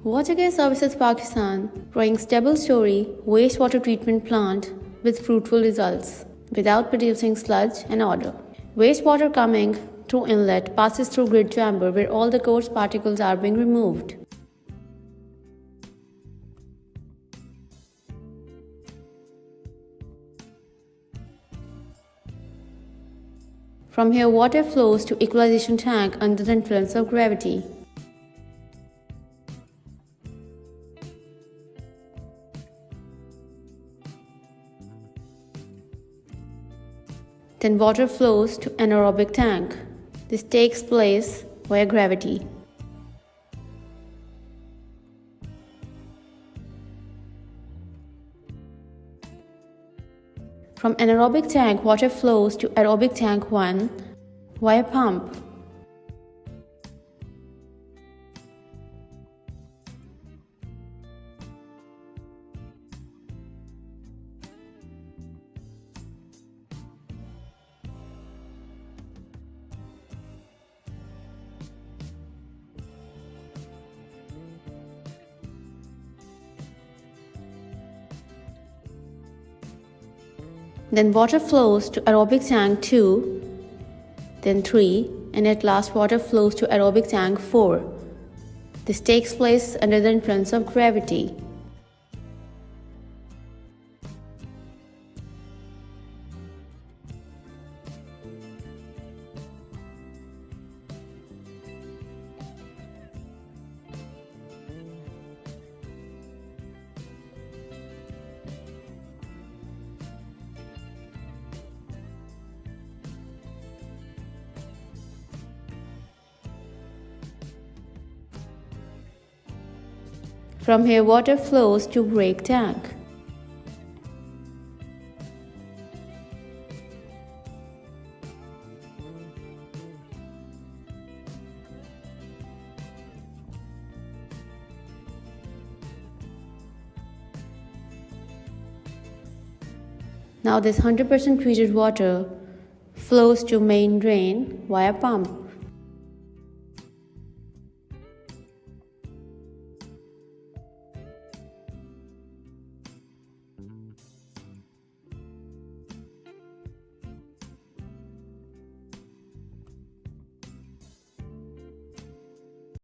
Water Services Pakistan growing double-story wastewater treatment plant with fruitful results without producing sludge and odor. Wastewater coming through inlet passes through grid chamber where all the coarse particles are being removed. From here, water flows to equalization tank under the influence of gravity. Then water flows to anaerobic tank. This takes place via gravity. From anaerobic tank, water flows to aerobic tank 1 via pump. Then water flows to aerobic tank 2, then 3, and at last water flows to aerobic tank 4. This takes place under the influence of gravity. From here, water flows to break tank. Now this 100% treated water flows to main drain via pump.